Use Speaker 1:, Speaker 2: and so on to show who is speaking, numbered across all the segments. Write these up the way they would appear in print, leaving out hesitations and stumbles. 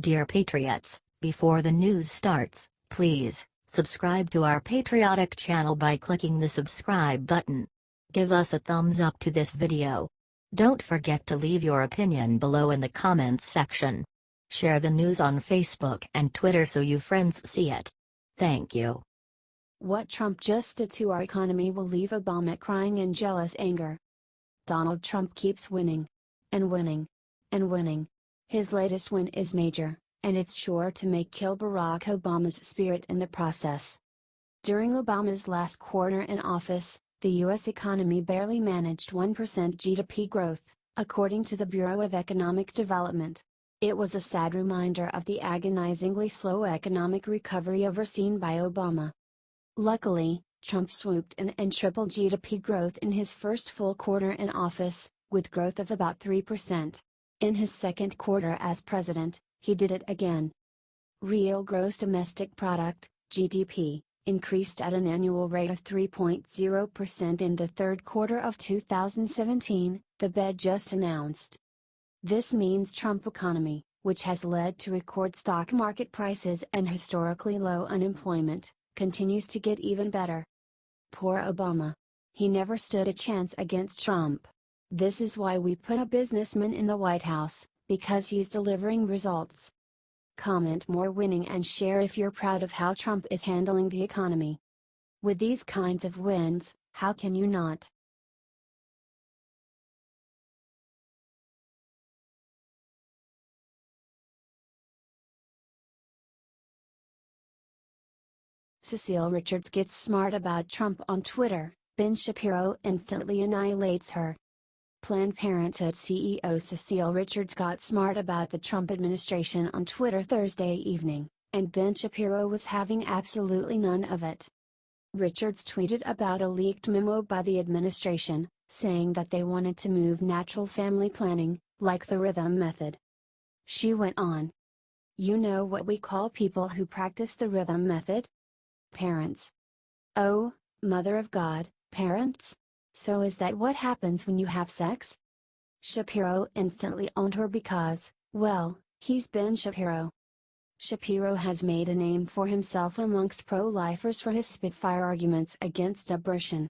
Speaker 1: Dear Patriots, before the news starts, please subscribe to our patriotic channel by clicking the subscribe button. Give us a thumbs up to this video. Don't forget to leave your opinion below in the comments section. Share the news on Facebook and Twitter so your friends see it. Thank you.
Speaker 2: What Trump just did to our economy will leave Obama crying in jealous anger. Donald Trump keeps winning. And winning. And winning. His latest win is major, and it's sure to make kill Barack Obama's spirit in the process. During Obama's last quarter in office, the U.S. economy barely managed 1% GDP growth, according to the Bureau of Economic Development. It was a sad reminder of the agonizingly slow economic recovery overseen by Obama. Luckily, Trump swooped in and tripled GDP growth in his first full quarter in office, with growth of about 3%. In his second quarter as president, he did it again. Real gross domestic product, GDP, increased at an annual rate of 3.0% in the third quarter of 2017, the Fed just announced. This means Trump economy, which has led to record stock market prices and historically low unemployment, continues to get even better. Poor Obama. He never stood a chance against Trump. This is why we put a businessman in the White House, because he's delivering results. Comment more winning and share if you're proud of how Trump is handling the economy. With these kinds of wins, how can you not? Cecile Richards gets smart about Trump on Twitter, Ben Shapiro instantly annihilates her. Planned Parenthood CEO Cecile Richards got smart about the Trump administration on Twitter Thursday evening, and Ben Shapiro was having absolutely none of it. Richards tweeted about a leaked memo by the administration, saying that they wanted to move natural family planning, like the rhythm method. She went on. You know what we call people who practice the rhythm method? Parents. Oh, Mother of God, parents? So is that what happens when you have sex? Shapiro instantly owned her because, well, he's Ben Shapiro. Shapiro has made a name for himself amongst pro-lifers for his spitfire arguments against abortion.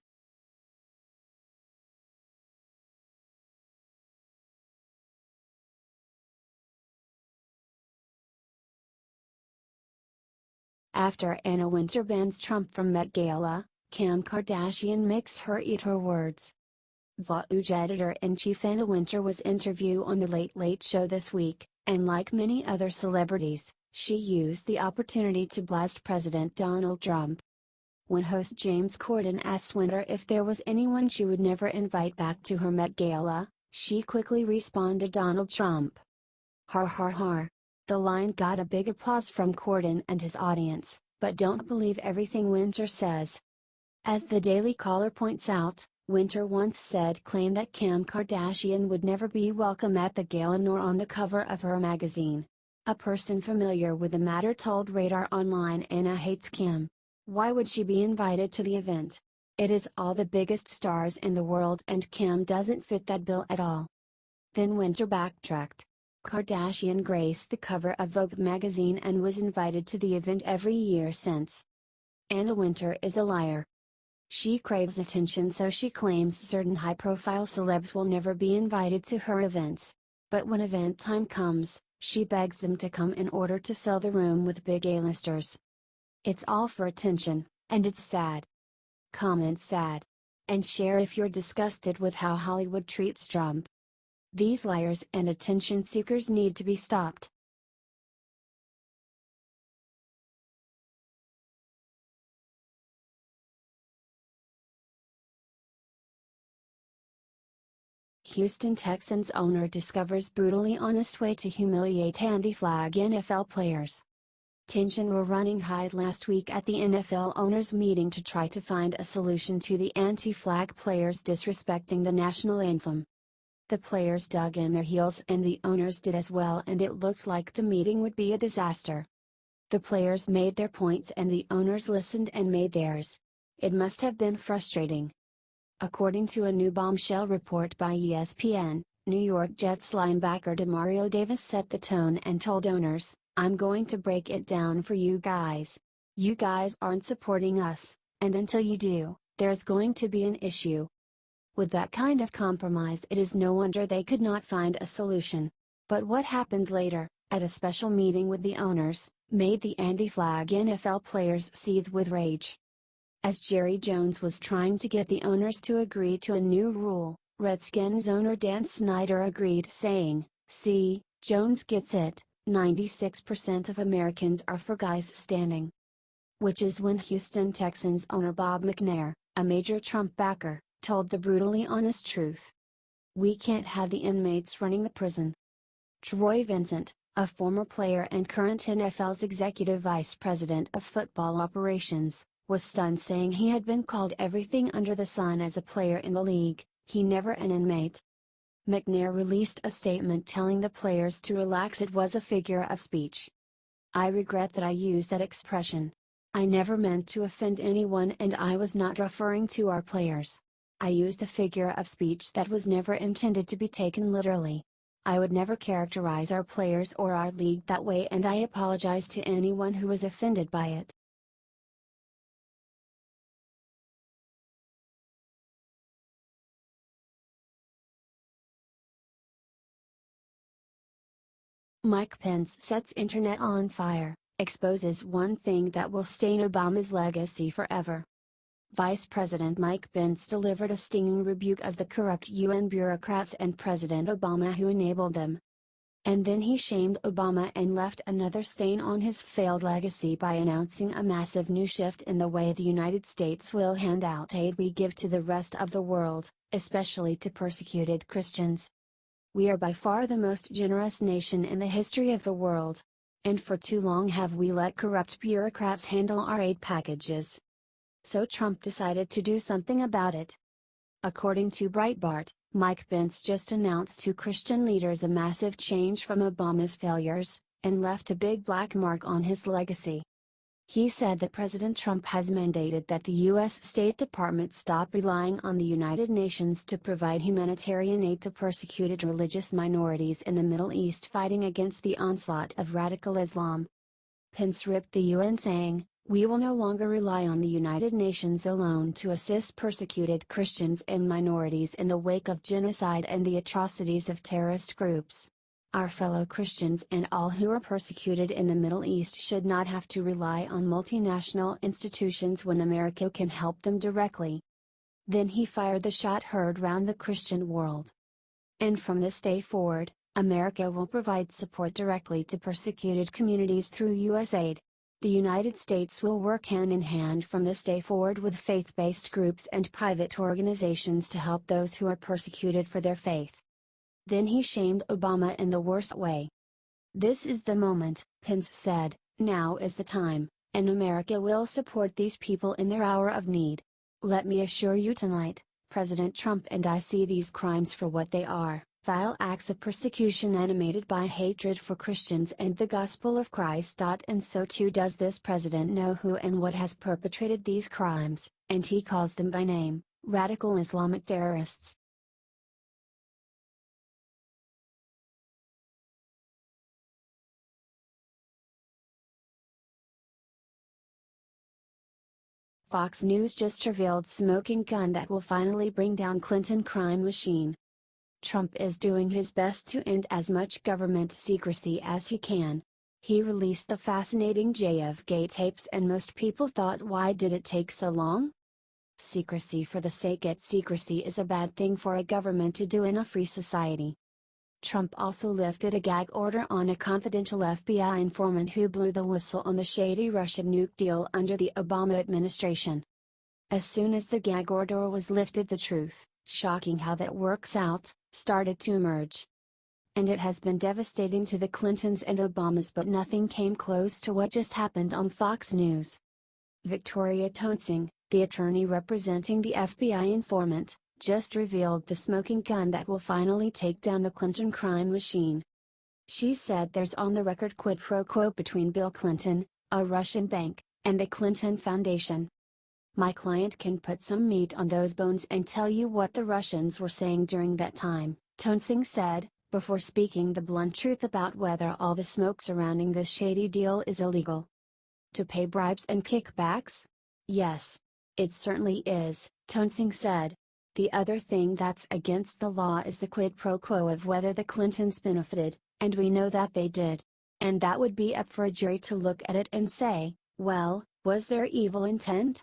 Speaker 2: After Anna Wintour bans Trump from Met Gala, Kim Kardashian makes her eat her words. Vogue editor-in-chief Anna Wintour was interviewed on The Late Late Show this week, and like many other celebrities, she used the opportunity to blast President Donald Trump. When host James Corden asked Wintour if there was anyone she would never invite back to her Met Gala, she quickly responded Donald Trump. Har har har. The line got a big applause from Corden and his audience, but don't believe everything Wintour says. As the Daily Caller points out, Wintour once claimed that Kim Kardashian would never be welcome at the gala nor on the cover of her magazine. A person familiar with the matter told Radar Online Anna hates Kim. Why would she be invited to the event? It is all the biggest stars in the world and Kim doesn't fit that bill at all. Then Wintour backtracked. Kardashian graced the cover of Vogue magazine and was invited to the event every year since. Anna Wintour is a liar. She craves attention, so she claims certain high-profile celebs will never be invited to her events. But when event time comes, she begs them to come in order to fill the room with big A-listers. It's all for attention, and it's sad. Comment sad. And share if you're disgusted with how Hollywood treats Trump. These liars and attention seekers need to be stopped. Houston Texans owner discovers brutally honest way to humiliate anti-flag NFL players. Tensions were running high last week at the NFL owners' meeting to try to find a solution to the anti-flag players disrespecting the national anthem. The players dug in their heels and the owners did as well, and it looked like the meeting would be a disaster. The players made their points and the owners listened and made theirs. It must have been frustrating. According to a new bombshell report by ESPN, New York Jets linebacker Demario Davis set the tone and told owners, "I'm going to break it down for you guys. You guys aren't supporting us, and until you do, there's going to be an issue." With that kind of compromise, it is no wonder they could not find a solution. But what happened later, at a special meeting with the owners, made the anti-flag NFL players seethe with rage. As Jerry Jones was trying to get the owners to agree to a new rule, Redskins owner Dan Snyder agreed, saying, "See, Jones gets it, 96% of Americans are for guys standing." Which is when Houston Texans owner Bob McNair, a major Trump backer, told the brutally honest truth. "We can't have the inmates running the prison." Troy Vincent, a former player and current NFL's executive vice president of football operations, was stunned, saying he had been called everything under the sun as a player in the league, he never an inmate. McNair released a statement telling the players to relax. "It was a figure of speech. I regret that I used that expression. I never meant to offend anyone, and I was not referring to our players. I used a figure of speech that was never intended to be taken literally. I would never characterize our players or our league that way, and I apologize to anyone who was offended by it." Mike Pence sets internet on fire, exposes one thing that will stain Obama's legacy forever. Vice President Mike Pence delivered a stinging rebuke of the corrupt UN bureaucrats and President Obama who enabled them. And then he shamed Obama and left another stain on his failed legacy by announcing a massive new shift in the way the United States will hand out aid we give to the rest of the world, especially to persecuted Christians. "We are by far the most generous nation in the history of the world. And for too long have we let corrupt bureaucrats handle our aid packages. So Trump decided to do something about it." According to Breitbart, Mike Pence just announced to Christian leaders a massive change from Obama's failures, and left a big black mark on his legacy. He said that President Trump has mandated that the U.S. State Department stop relying on the United Nations to provide humanitarian aid to persecuted religious minorities in the Middle East fighting against the onslaught of radical Islam. Pence ripped the UN, saying, "We will no longer rely on the United Nations alone to assist persecuted Christians and minorities in the wake of genocide and the atrocities of terrorist groups. Our fellow Christians and all who are persecuted in the Middle East should not have to rely on multinational institutions when America can help them directly." Then he fired the shot heard round the Christian world. "And from this day forward, America will provide support directly to persecuted communities through USAID. The United States will work hand in hand from this day forward with faith-based groups and private organizations to help those who are persecuted for their faith." Then he shamed Obama in the worst way. "This is the moment," Pence said, "now is the time, and America will support these people in their hour of need. Let me assure you tonight, President Trump and I see these crimes for what they are, vile acts of persecution animated by hatred for Christians and the gospel of Christ. And so too does this president know who and what has perpetrated these crimes, and he calls them by name, radical Islamic terrorists." Fox News just revealed smoking gun that will finally bring down Clinton crime machine. Trump is doing his best to end as much government secrecy as he can. He released the fascinating JFK tapes and most people thought, why did it take so long? Secrecy for the sake of secrecy is a bad thing for a government to do in a free society. Trump also lifted a gag order on a confidential FBI informant who blew the whistle on the shady Russian nuke deal under the Obama administration. As soon as the gag order was lifted, the truth, shocking how that works out, started to emerge. And it has been devastating to the Clintons and Obamas, but nothing came close to what just happened on Fox News. Victoria Toensing, the attorney representing the FBI informant, just revealed the smoking gun that will finally take down the Clinton crime machine. She said there's on the record quid pro quo between Bill Clinton, a Russian bank, and the Clinton Foundation. My client can put some meat on those bones and tell you what the Russians were saying during that time, Singh said, before speaking the blunt truth about whether all the smoke surrounding this shady deal is illegal. To pay bribes and kickbacks? Yes. It certainly is, Singh said. The other thing that's against the law is the quid pro quo of whether the Clintons benefited, and we know that they did. And that would be up for a jury to look at it and say, well, was there evil intent?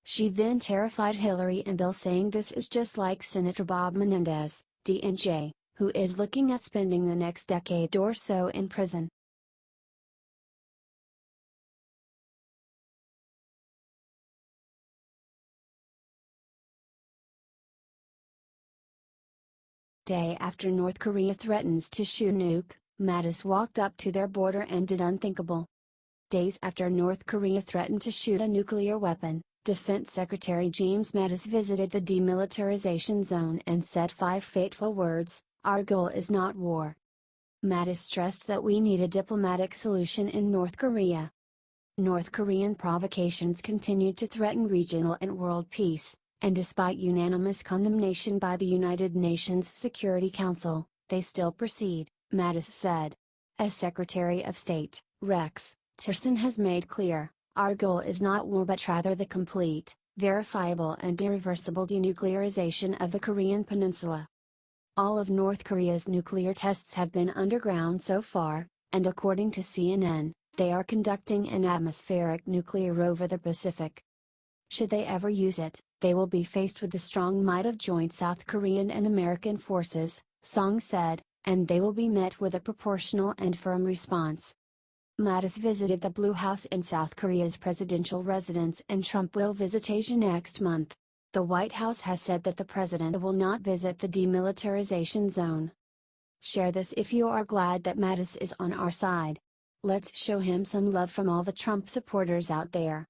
Speaker 2: She then terrified Hillary and Bill, saying this is just like Senator Bob Menendez, D&J, who is looking at spending the next decade or so in prison. Day after North Korea threatens to shoot a nuke, Mattis walked up to their border and did unthinkable. Days after North Korea threatened to shoot a nuclear weapon, Defense Secretary James Mattis visited the demilitarization zone and said 5 fateful words: "Our goal is not war." Mattis stressed that we need a diplomatic solution in North Korea. North Korean provocations continued to threaten regional and world peace, and despite unanimous condemnation by the United Nations Security Council, they still proceed, Mattis said. As Secretary of State, Rex Tillerson has made clear, our goal is not war but rather the complete, verifiable and irreversible denuclearization of the Korean Peninsula. All of North Korea's nuclear tests have been underground so far, and according to CNN, they are conducting an atmospheric nuclear over the Pacific. Should they ever use it, they will be faced with the strong might of joint South Korean and American forces, Song said, and they will be met with a proportional and firm response. Mattis visited the Blue House in South Korea's presidential residence, and Trump will visit Asia next month. The White House has said that the president will not visit the demilitarization zone. Share this if you are glad that Mattis is on our side. Let's show him some love from all the Trump supporters out there.